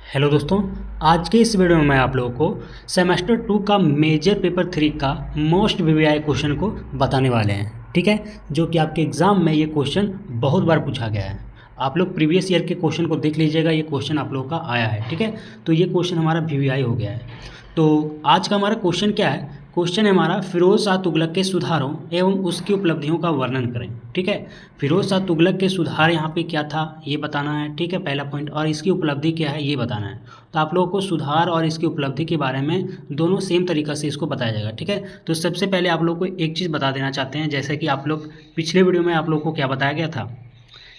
Hello दोस्तों, आज के इस वीडियो में मैं आप लोगों को सेमेस्टर 2 का मेजर पेपर 3 का मोस्ट वीवीआई क्वेश्चन को बताने वाले हैं। ठीक है, जो कि आपके एग्ज़ाम में ये क्वेश्चन बहुत बार पूछा गया है। आप लोग प्रीवियस ईयर के क्वेश्चन को देख लीजिएगा, ये क्वेश्चन आप लोगों का आया है। ठीक है, तो ये क्वेश्चन हमारा वीवीआई हो गया है। तो आज का हमारा क्वेश्चन क्या है? क्वेश्चन है हमारा फिरोज शाह तुगलक के सुधारों एवं उसकी उपलब्धियों का वर्णन करें। ठीक है, फिरोज शाह तुगलक के सुधार यहाँ पे क्या था ये बताना है। ठीक है, पहला पॉइंट, और इसकी उपलब्धि क्या है ये बताना है। तो आप लोगों को सुधार और इसकी उपलब्धि के बारे में दोनों सेम तरीक़ा से इसको बताया जाएगा। ठीक है, तो सबसे पहले आप लोग को एक चीज़ बता देना चाहते हैं, जैसे कि आप लोग पिछले वीडियो में आप लोग को क्या बताया गया था।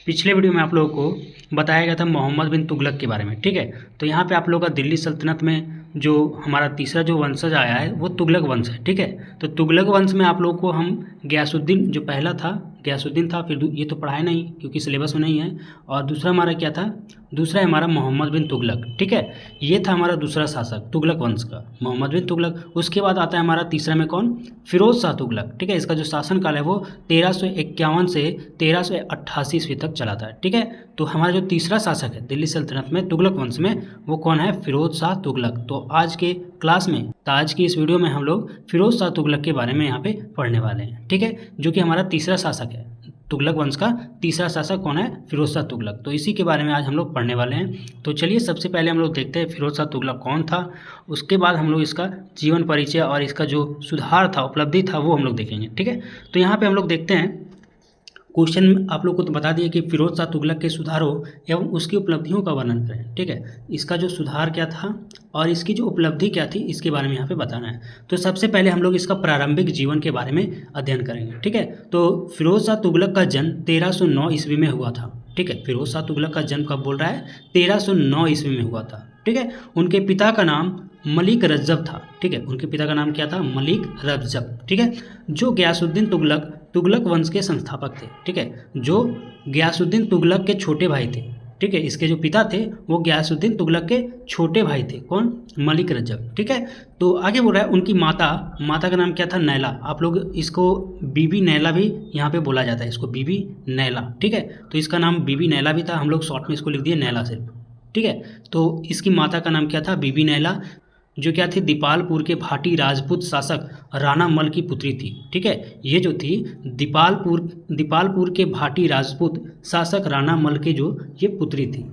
पिछले वीडियो में आप लोगों को बताया गया था मोहम्मद बिन तुगलक के बारे में। ठीक है, तो यहाँ पे आप लोगों का दिल्ली सल्तनत में जो हमारा तीसरा जो वंशज आया है वो तुगलक वंश है। ठीक है, तो तुगलक वंश में आप लोगों को हम गयासुद्दीन जो पहला था गयासुद्दीन था, फिर ये तो पढ़ाए नहीं क्योंकि सिलेबस में नहीं है। और दूसरा हमारा क्या था? दूसरा है हमारा मोहम्मद बिन तुगलक। ठीक है, ये था हमारा दूसरा शासक तुगलक वंश का मोहम्मद बिन तुगलक। उसके बाद आता है हमारा तीसरा में कौन? फिरोज शाह तुगलक। ठीक है, इसका जो शासनकाल है वो 1351 से 1388 ईस्वी तक चला था। ठीक है, तो हमारा जो तीसरा शासक है दिल्ली सल्तनत में तुगलक वंश में वो कौन है? फिरोज शाह तुगलक। तो आज के क्लास में, तो आज की इस वीडियो में हम लोग फिरोज शाह तुगलक के बारे में यहाँ पे पढ़ने वाले हैं। ठीक है, जो कि हमारा तीसरा शासक है तुगलक वंश का। तीसरा शासक कौन है? फिरोज शाह तुगलक। तो इसी के बारे में आज हम लोग पढ़ने वाले हैं। तो चलिए सबसे पहले हम लोग देखते हैं फिरोज शाह तुगलक कौन था। उसके बाद हम लोग इसका जीवन परिचय और इसका जो सुधार था, उपलब्धि था, वो हम लोग देखेंगे। ठीक है, तो यहाँ पे हम लोग देखते हैं क्वेश्चन आप लोग को तो बता दिया कि फिरोज शाह तुगलक के सुधारों एवं उसकी उपलब्धियों का वर्णन करें। ठीक है, इसका जो सुधार क्या था और इसकी जो उपलब्धि क्या थी इसके बारे में यहाँ पे बताना है। तो सबसे पहले हम लोग इसका प्रारंभिक जीवन के बारे में अध्ययन करेंगे। ठीक है, तो फिरोज शाह तुगलक का जन्म 1309 ईस्वी में हुआ था। ठीक है, फिरोज शाह तुगलक का जन्म कब बोल रहा है? 1309 ईस्वी में हुआ था। ठीक है, उनके पिता का नाम मलिक रज्जब था। ठीक है, उनके पिता का नाम क्या था? मलिक रज्जब। ठीक है, जो गयासुद्दीन तुगलक तुगलक वंश के संस्थापक थे। ठीक है, जो गयासुद्दीन तुगलक के छोटे भाई थे। ठीक है, इसके जो पिता थे वो गयासुद्दीन तुगलक के छोटे भाई थे। कौन? मलिक रज्जब। ठीक है, तो आगे बोल रहा है उनकी माता का नाम क्या था? नैला। आप लोग इसको बीबी नैला भी यहाँ पे बोला जाता है, इसको बीबी नैला। ठीक है, तो इसका नाम बीबी नैला भी था, हम लोग शॉर्ट में इसको लिख दिए नैला सिर्फ। ठीक है, तो इसकी माता का नाम क्या था? बीबी नैला, जो क्या थी? दीपालपुर के भाटी राजपूत शासक राणा मल की पुत्री थी। ठीक है, ये जो थी दीपालपुर के भाटी राजपूत शासक राणा मल के जो ये पुत्री थी।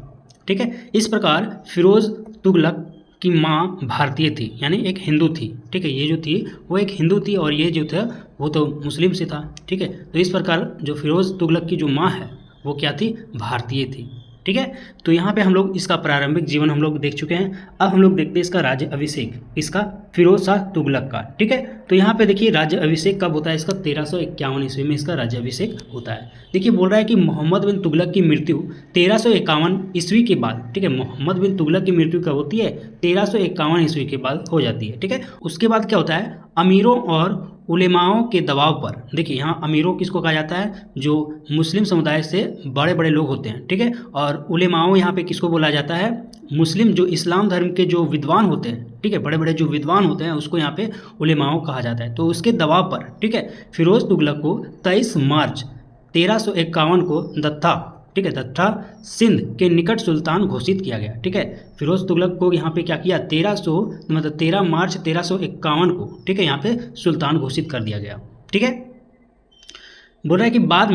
ठीक है, इस प्रकार फिरोज तुगलक की माँ भारतीय थी, यानी एक हिंदू थी। ठीक है, ये जो थी वो एक हिंदू थी और ये जो था वो तो मुस्लिम से था। ठीक है, तो इस प्रकार जो फिरोज तुगलक की जो माँ है वो क्या थी? भारतीय थी। ठीक है, तो यहाँ पे हम लोग इसका प्रारंभिक जीवन हम लोग देख चुके हैं। अब हम लोग देखते हैं इसका राज्य अभिषेक, इसका फिरोज शाह तुगलक का। ठीक है, तो यहाँ पे देखिए राज्य अभिषेक कब होता है इसका? 1351 ईस्वी में इसका राज्य अभिषेक होता है। देखिए बोल रहा है कि मोहम्मद बिन तुगलक की मृत्यु 1351 ईस्वी के बाद। ठीक है, मोहम्मद बिन तुगलक की मृत्यु कब होती है? 1351 ईस्वी के बाद हो जाती है। ठीक है, उसके बाद क्या होता है? अमीरों और उलेमाओं के दबाव पर, देखिए यहाँ अमीरों किसको कहा जाता है? जो मुस्लिम समुदाय से बड़े बड़े लोग होते हैं। ठीक है, और उलेमाओं यहाँ पे किसको बोला जाता है? मुस्लिम जो इस्लाम धर्म के जो विद्वान होते हैं। ठीक है, बड़े बड़े जो विद्वान होते हैं उसको यहाँ पे उलेमाओं कहा जाता है। तो उसके दबाव पर, ठीक है, फिरोज तुगलक को 23 मार्च 1351 को दत्ता, ठीक है, दत्ता सिंध के निकट सुल्तान घोषित किया गया। ठीक है, फिरोज तुगलक को यहाँ पे क्या किया? 13 मार्च 1351 को, ठीक है, यहाँ पे सुल्तान घोषित कर दिया गया। ठीक है, बोल रहा है कि बाद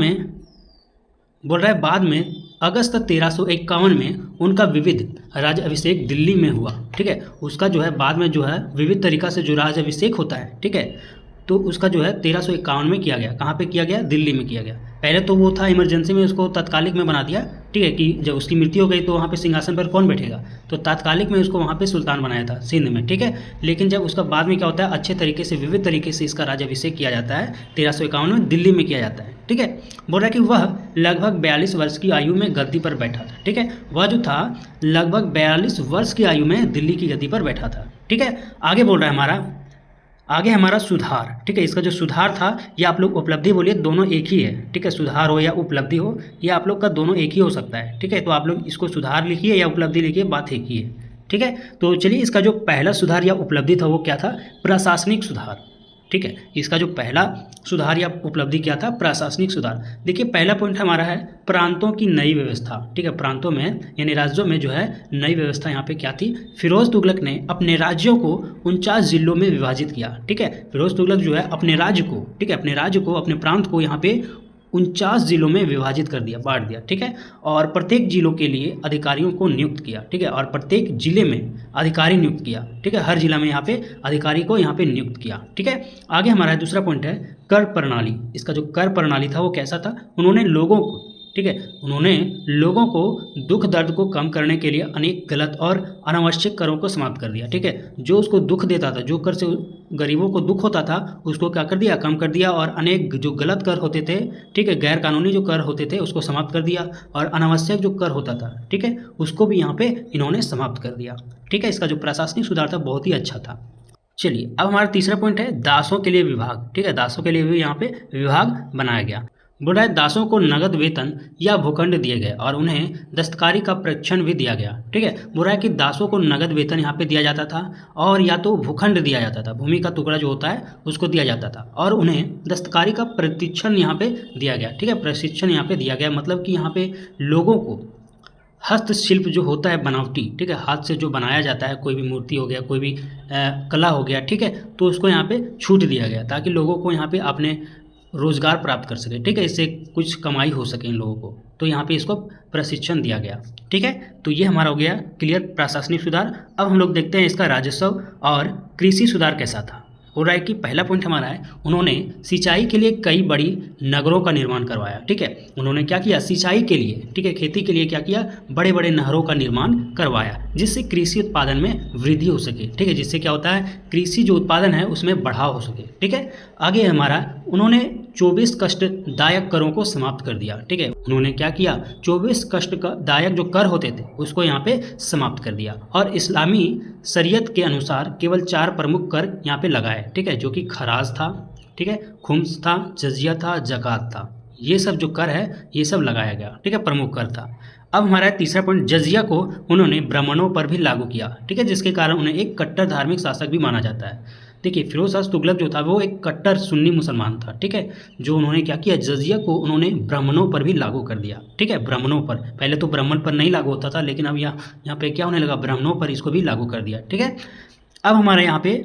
में अगस्त 1351 में उनका विविध राज्य अभिषेक दिल्ली में हुआ। ठीक है, उसका जो है बाद में जो है विविध तरीका से जो राज्य अभिषेक होता है। ठीक है, तो उसका जो है 1351 में किया गया। कहाँ पे किया गया? दिल्ली में किया गया। पहले तो वो था इमरजेंसी में, उसको तात्कालिक में बना दिया। ठीक है, कि जब उसकी मृत्यु हो गई तो वहाँ पे सिंहासन पर कौन बैठेगा? तो तात्कालिक में उसको वहाँ पे सुल्तान बनाया था सिंध में। ठीक है, लेकिन जब उसका बाद में क्या होता है? अच्छे तरीके से विविध तरीके से इसका राज्याभिषेक किया जाता है 1351 में दिल्ली में किया जाता है। ठीक है, बोल रहा है कि वह लगभग 42 वर्ष की आयु में गद्दी पर बैठा था। ठीक है, वह जो था लगभग 42 वर्ष की आयु में दिल्ली की गद्दी पर बैठा था। ठीक है, आगे बोल रहा है हमारा सुधार। ठीक है, इसका जो सुधार था या आप लोग उपलब्धि बोलिए, दोनों एक ही है। ठीक है, सुधार हो या उपलब्धि हो, या आप लोग का दोनों एक ही हो सकता है। ठीक है, तो आप लोग इसको सुधार लिखिए या उपलब्धि लिखिए, बात एक ही है। ठीक है, तो चलिए इसका जो पहला सुधार या उपलब्धि था वो क्या था? प्रशासनिक सुधार। ठीक है। इसका जो पहला सुधार या उपलब्धि क्या था, प्रशासनिक सुधार। देखिए पहला पॉइंट हमारा है प्रांतों की नई व्यवस्था, ठीक है। प्रांतों में यानी राज्यों में जो है नई व्यवस्था यहाँ पे क्या थी, फिरोज तुगलक ने अपने राज्यों को 49 जिलों में विभाजित किया, ठीक है। फिरोज तुगलक जो है अपने राज्य को, ठीक है, अपने राज्य को, अपने प्रांत को यहाँ पे 49 जिलों में विभाजित कर दिया, बांट दिया, ठीक है। और प्रत्येक जिलों के लिए अधिकारियों को नियुक्त किया, ठीक है। और प्रत्येक जिले में अधिकारी नियुक्त किया, ठीक है। हर जिला में यहाँ पे अधिकारी को यहाँ पे नियुक्त किया, ठीक है। आगे हमारा दूसरा पॉइंट है कर प्रणाली। इसका जो कर प्रणाली था वो कैसा था, उन्होंने लोगों को, ठीक है, उन्होंने लोगों को दुख दर्द को कम करने के लिए अनेक गलत और अनावश्यक करों को समाप्त कर दिया, ठीक है। जो उसको दुख देता था, जो कर से गरीबों को दुख होता था, उसको क्या कर दिया, कम कर दिया। और अनेक जो गलत कर होते थे, ठीक है, गैर कानूनी जो कर होते थे उसको समाप्त कर दिया। और अनावश्यक जो कर होता था, ठीक है, उसको भी यहाँ पे इन्होंने समाप्त कर दिया, ठीक है। इसका जो प्रशासनिक सुधार था बहुत ही अच्छा था। चलिए अब हमारा तीसरा पॉइंट है दासों के लिए विभाग, ठीक है। दासों के लिए भी यहाँ पे विभाग बनाया गया। बोल रहा है दासों को नगद वेतन या भूखंड दिए गए और उन्हें दस्तकारी का प्रशिक्षण भी दिया गया, ठीक है। बोल रहा है कि दासों को नगद वेतन यहाँ पे दिया जाता था और या तो भूखंड दिया जाता था, भूमि का टुकड़ा जो होता है उसको दिया जाता था। और उन्हें दस्तकारी का प्रशिक्षण यहाँ पे दिया गया, ठीक है। प्रशिक्षण यहाँ पे दिया गया मतलब कि यहाँ पे लोगों को हस्तशिल्प जो होता है बनावटी, ठीक है, हाथ से जो बनाया जाता है, कोई भी मूर्ति हो गया, कोई भी कला हो गया, ठीक है, तो उसको यहाँ पे छूट दिया गया ताकि लोगों को यहाँ पे अपने रोजगार प्राप्त कर सके, ठीक है, इससे कुछ कमाई हो सके इन लोगों को। तो यहाँ पे इसको प्रशिक्षण दिया गया, ठीक है। तो ये हमारा हो गया क्लियर प्रशासनिक सुधार। अब हम लोग देखते हैं इसका राजस्व और कृषि सुधार कैसा था। हो रहा है कि पहला पॉइंट हमारा है उन्होंने सिंचाई के लिए कई बड़ी नहरों का निर्माण करवाया, ठीक है। उन्होंने क्या किया, सिंचाई के लिए, ठीक है, खेती के लिए क्या किया, बड़े बड़े नहरों का निर्माण करवाया जिससे कृषि उत्पादन में वृद्धि हो सके, ठीक है। जिससे क्या होता है, कृषि जो उत्पादन है उसमें बढ़ाव हो सके, ठीक है। आगे हमारा उन्होंने 24 कष्टदायक करों को समाप्त कर दिया, ठीक है। उन्होंने क्या किया, 24 कष्टदायक जो कर होते थे उसको यहाँ पे समाप्त कर दिया। और इस्लामी शरीयत के अनुसार केवल 4 प्रमुख कर यहाँ पे लगाए, ठीक है, जो कि खराज था, ठीक है, खुम्स था, जजिया था, ज़कात था। ये सब जो कर है ये सब लगाया गया, ठीक है, प्रमुख कर था। अब हमारा तीसरा पॉइंट, जजिया को उन्होंने ब्राह्मणों पर भी लागू किया, ठीक है, जिसके कारण उन्हें एक कट्टर धार्मिक शासक भी माना जाता है। देखिए फिरोज शाह तुगलक जो था वो एक कट्टर सुन्नी मुसलमान था, ठीक है। जो उन्होंने क्या किया, जजिया को उन्होंने ब्राह्मणों पर भी लागू कर दिया, ठीक है, ब्राह्मणों पर। पहले तो ब्राह्मण पर नहीं लागू होता था लेकिन अब यहाँ पे क्या होने लगा, ब्राह्मणों पर इसको भी लागू कर दिया, ठीक है। अब हमारे यहाँ पे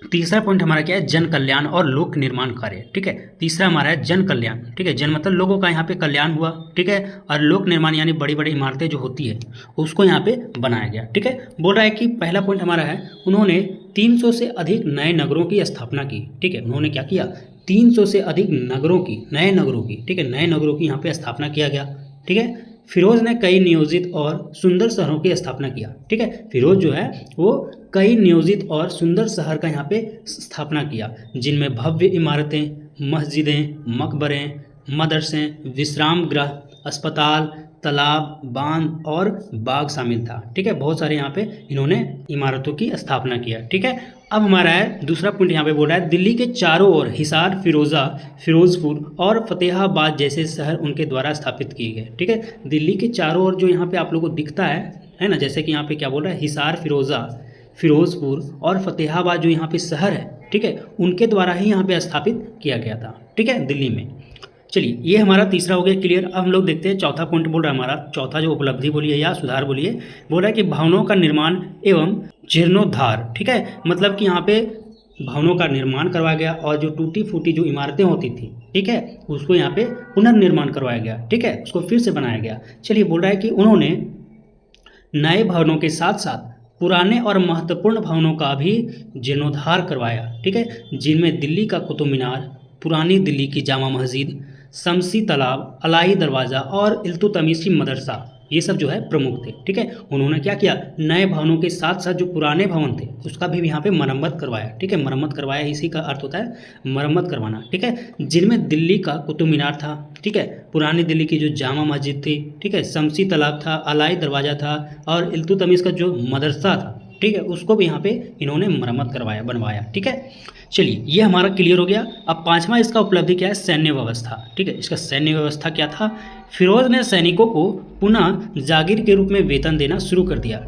तीसरा पॉइंट हमारा क्या है, जन कल्याण और लोक निर्माण कार्य, ठीक है। तीसरा हमारा है जन कल्याण, ठीक है, जन मतलब लोगों का यहाँ पे कल्याण हुआ, ठीक है। और लोक निर्माण यानी बड़ी बड़ी इमारतें जो होती है उसको यहाँ पे बनाया गया, ठीक है। बोल रहा है कि पहला पॉइंट हमारा है उन्होंने 300 से अधिक नए नगरों की स्थापना की, ठीक है। उन्होंने क्या किया, 300 से अधिक नगरों की, नए नगरों की, ठीक है, नए नगरों की यहाँ पे स्थापना किया गया, ठीक है। फिरोज ने कई नियोजित और सुंदर शहरों की स्थापना किया, ठीक है। फिरोज जो है वो कई नियोजित और सुंदर शहर का यहाँ पे स्थापना किया जिनमें भव्य इमारतें, मस्जिदें, मकबरे, मदरसे, विश्राम गृह, अस्पताल, तालाब, बांध और बाग शामिल था, ठीक है। बहुत सारे यहाँ पे इन्होंने इमारतों की स्थापना किया, ठीक है। अब हमारा है दूसरा पॉइंट यहाँ पे बोल रहा है दिल्ली के चारों ओर हिसार, फिरोजा, फिरोजपुर और फतेहाबाद जैसे शहर उनके द्वारा स्थापित किए गए, ठीक है। दिल्ली के चारों ओर जो यहाँ पे आप लोगों को दिखता है ना, जैसे कि यहाँ पे क्या बोल रहा है, हिसार, फिरोजा, फिरोजपुर और फतेहाबाद जो यहाँ पे शहर है, ठीक है, उनके द्वारा ही यहाँ पे स्थापित किया गया था, ठीक है, दिल्ली में। चलिए ये हमारा तीसरा हो गया क्लियर। अब हम लोग देखते हैं चौथा पॉइंट बोल रहा है हमारा, चौथा जो उपलब्धि बोलिए या सुधार बोलिए, बोल रहा है कि भवनों का निर्माण एवं जीर्णोद्धार, ठीक है। मतलब कि यहाँ पे भवनों का निर्माण करवाया गया और जो टूटी फूटी जो इमारतें होती थी, ठीक है, उसको यहाँ पे पुनर्निर्माण करवाया गया, ठीक है, उसको फिर से बनाया गया। चलिए बोल रहा है कि उन्होंने नए भवनों के साथ साथ पुराने और महत्वपूर्ण भवनों का भी जीर्णोद्धार करवाया, ठीक है, जिनमें दिल्ली का कुतुब मीनार, पुरानी दिल्ली की जामा मस्जिद, शमसी तालाब, अलाई दरवाज़ा और इल्तुतमिशी मदरसा, ये सब जो है प्रमुख थे, ठीक है। उन्होंने क्या किया, नए भवनों के साथ साथ जो पुराने भवन थे उसका भी यहाँ पे मरम्मत करवाया, ठीक है। मरम्मत करवाया इसी का अर्थ होता है मरम्मत करवाना, ठीक है। जिनमें दिल्ली का कुतुब मीनार था, ठीक है, पुरानी दिल्ली की जो जामा मस्जिद थी, ठीक है, शमसी तालाब था, अलाई दरवाज़ा था और इल्तुतमिश का जो मदरसा था, ठीक है, उसको भी यहाँ पे इन्होंने मरम्मत करवाया, बनवाया, ठीक है। चलिए ये हमारा क्लियर हो गया। अब पांचवा इसका उपलब्धि क्या है, सैन्य व्यवस्था, ठीक है। इसका सैन्य व्यवस्था क्या था, फिरोज ने सैनिकों को पुनः जागीर के रूप में वेतन देना शुरू कर दिया,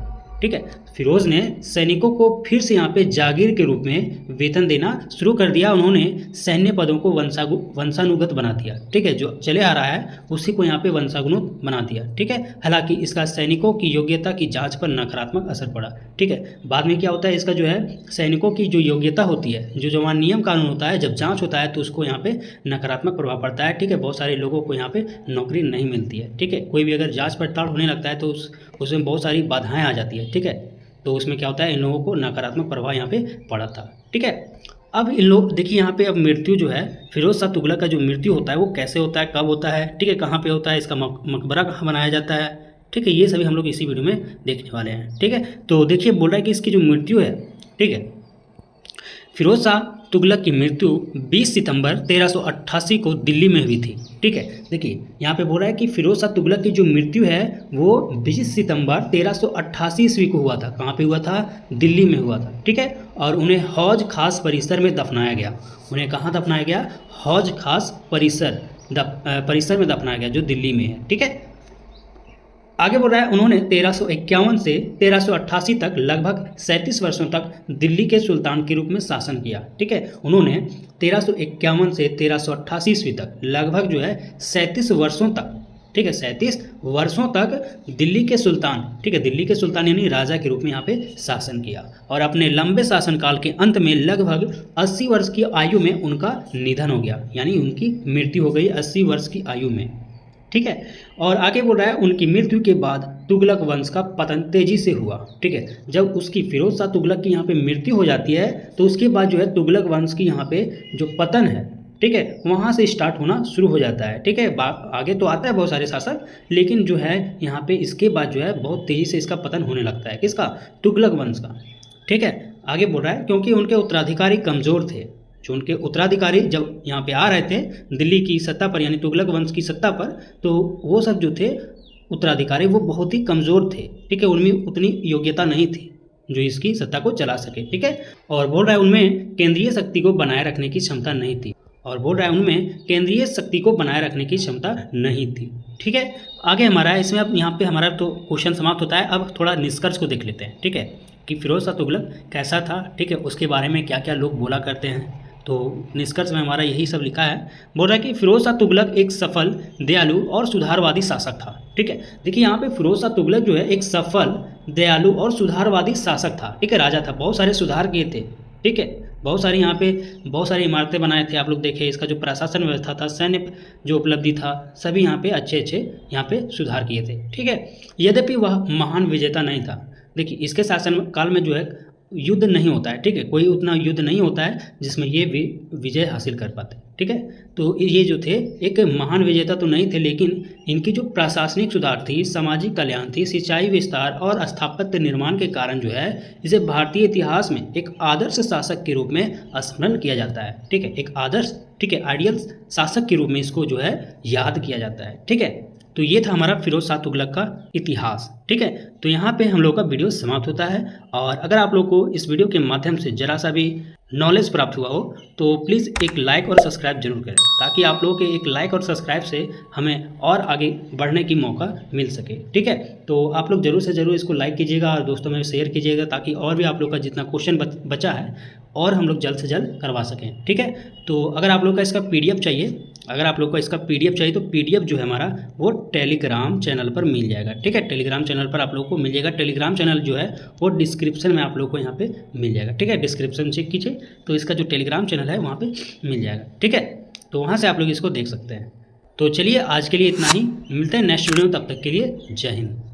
ठीक है। फिरोज ने सैनिकों को फिर से यहाँ पे जागीर के रूप में वेतन देना शुरू कर दिया। उन्होंने सैन्य पदों को वंशानुगत बना दिया। ठीक है, जो चले आ रहा है उसी को यहाँ पे वंशानुगत बना दिया। ठीक है, हालांकि इसका सैनिकों की योग्यता की जांच पर नकारात्मक असर पड़ा। ठीक है, बाद में क्या होता है, इसका जो है सैनिकों की जो योग्यता होती है, जो जवान नियम कानून होता है, जब जाँच होता है तो उसको यहाँ पे नकारात्मक प्रभाव पड़ता है। ठीक है, बहुत सारे लोगों को यहाँ पे नौकरी नहीं मिलती है। ठीक है, कोई भी अगर जाँच पड़ताल होने लगता है तो उसमें बहुत सारी बाधाएं आ जाती है। ठीक है, तो उसमें क्या होता है, इन लोगों को नकारात्मक प्रभाव यहाँ पे पड़ा था। ठीक है, अब इन लोग देखिए यहाँ पे अब मृत्यु जो है फिरोज शाह तुगलक का जो मृत्यु होता है वो कैसे होता है, कब होता है, ठीक है, कहाँ पे होता है, इसका मकबरा कहाँ बनाया जाता है। ठीक है, ये सभी हम लोग इसी वीडियो में देखने वाले हैं। ठीक है, तो देखिए बोल रहा है कि इसकी जो मृत्यु है, ठीक है, फिरोज शाह तुगलक की मृत्यु 20 सितंबर 1388 को दिल्ली में हुई थी। ठीक है, देखिए यहाँ पे बोल रहा है कि फिरोज शाह तुगलक की जो मृत्यु है वो 20 सितंबर 1388 ईस्वी को हुआ था। कहाँ पे हुआ था, दिल्ली में हुआ था। ठीक है, और उन्हें हौज खास परिसर में दफनाया गया। उन्हें कहाँ दफनाया गया, हौज खास परिसर में दफनाया गया, जो दिल्ली में है। ठीक है, आगे बोल रहा है उन्होंने 1351 से 1388 तक लगभग 37 वर्षों तक दिल्ली के सुल्तान के रूप में शासन किया। ठीक है, उन्होंने 1351 से 1388 ईस्वी तक लगभग जो है 37 वर्षों तक, ठीक है, 37 वर्षों तक दिल्ली के सुल्तान, ठीक है, दिल्ली के सुल्तान यानी राजा के रूप में यहाँ पे शासन किया। और अपने लंबे शासनकाल के अंत में लगभग 80 वर्ष की आयु में उनका निधन हो गया, यानी उनकी मृत्यु हो गई 80 वर्ष की आयु में। ठीक है, और आगे बोल रहा है उनकी मृत्यु के बाद तुगलक वंश का पतन तेजी से हुआ। ठीक है, जब उसकी फिरोज शाह तुगलक की यहाँ पे मृत्यु हो जाती है तो उसके बाद जो है तुगलक वंश की यहाँ पे जो पतन है, ठीक है, वहाँ से स्टार्ट होना शुरू हो जाता है। ठीक है, आगे तो आता है बहुत सारे शासक, लेकिन जो है यहाँ पे इसके बाद जो है बहुत तेज़ी से इसका पतन होने लगता है, किसका, तुगलक वंश का। ठीक है, आगे बोल रहा है क्योंकि उनके उत्तराधिकारी कमज़ोर थे। जो उनके उत्तराधिकारी जब यहाँ पे आ रहे थे दिल्ली की सत्ता पर, यानी तुगलक वंश की सत्ता पर, तो वो सब जो थे उत्तराधिकारी वो बहुत ही कमज़ोर थे। ठीक है, उनमें उतनी योग्यता नहीं थी जो इसकी सत्ता को चला सके। ठीक है, और बोल रहा है उनमें केंद्रीय शक्ति को बनाए रखने की क्षमता नहीं थी। और बोल रहा है उनमें केंद्रीय शक्ति को बनाए रखने की क्षमता नहीं थी। ठीक है, आगे हमारा इसमें अब यहाँ पे हमारा तो क्वेश्चन समाप्त होता है। अब थोड़ा निष्कर्ष को देख लेते हैं। ठीक है, कि फिरोज शाह तुगलक कैसा था, ठीक है, उसके बारे में क्या क्या लोग बोला करते हैं। तो निष्कर्ष में हमारा यही सब लिखा है। बोल रहा है कि फिरोज शाह तुगलक एक सफल, दयालु और सुधारवादी शासक था। ठीक है, देखिए यहाँ पे फिरोज शाह तुगलक जो है एक सफल, दयालु और सुधारवादी शासक था। ठीक है, राजा था, बहुत सारे सुधार किए थे। ठीक है, बहुत सारी यहाँ पे बहुत सारी इमारतें बनाए थे। आप लोग देखें, इसका जो प्रशासन व्यवस्था था, सैन्य जो उपलब्धि था, सभी यहाँ पे अच्छे यहाँ पे सुधार किए थे। ठीक है, यद्यपि वह महान विजेता नहीं था। देखिए इसके शासन काल में जो है युद्ध नहीं होता है। ठीक है, कोई उतना युद्ध नहीं होता है जिसमें ये भी विजय हासिल कर पाते। ठीक है, तो ये जो थे एक महान विजेता तो नहीं थे, लेकिन इनकी जो प्रशासनिक सुधार थी, सामाजिक कल्याण थी, सिंचाई विस्तार और स्थापत्य निर्माण के कारण जो है इसे भारतीय इतिहास में एक आदर्श शासक के रूप में स्मरण किया जाता है। ठीक है, एक आदर्श, ठीक है, आइडियल शासक के रूप में इसको जो है याद किया जाता है। ठीक है, तो ये था हमारा फिरोज शाह तुगलक का इतिहास। ठीक है, तो यहाँ पे हम लोग का वीडियो समाप्त होता है। और अगर आप लोग को इस वीडियो के माध्यम से जरा सा भी नॉलेज प्राप्त हुआ हो तो प्लीज़ एक लाइक और सब्सक्राइब जरूर करें, ताकि आप लोगों के एक लाइक और सब्सक्राइब से हमें और आगे बढ़ने की मौका मिल सके। ठीक है, तो आप लोग जरूर से ज़रूर इसको लाइक कीजिएगा और दोस्तों में शेयर कीजिएगा, ताकि और भी आप लोग का जितना क्वेश्चन बचा है और हम लोग जल्द से जल्द करवा सकें। ठीक है, तो अगर आप लोग का इसका PDF चाहिए, अगर आप लोग को इसका PDF चाहिए तो PDF जो है हमारा वो टेलीग्राम चैनल पर मिल जाएगा। ठीक है, टेलीग्राम चैनल पर आप लोग को मिल जाएगा। टेलीग्राम चैनल जो है वो डिस्क्रिप्शन में आप लोग को यहाँ पे मिल जाएगा। ठीक है, डिस्क्रिप्शन चेक कीजिए तो इसका जो टेलीग्राम चैनल है वहाँ पे मिल जाएगा। ठीक है, तो वहाँ से आप लोग इसको देख सकते हैं। तो चलिए आज के लिए इतना ही, मिलते हैं नेक्स्ट वीडियो में, तब तक के लिए जय हिंद।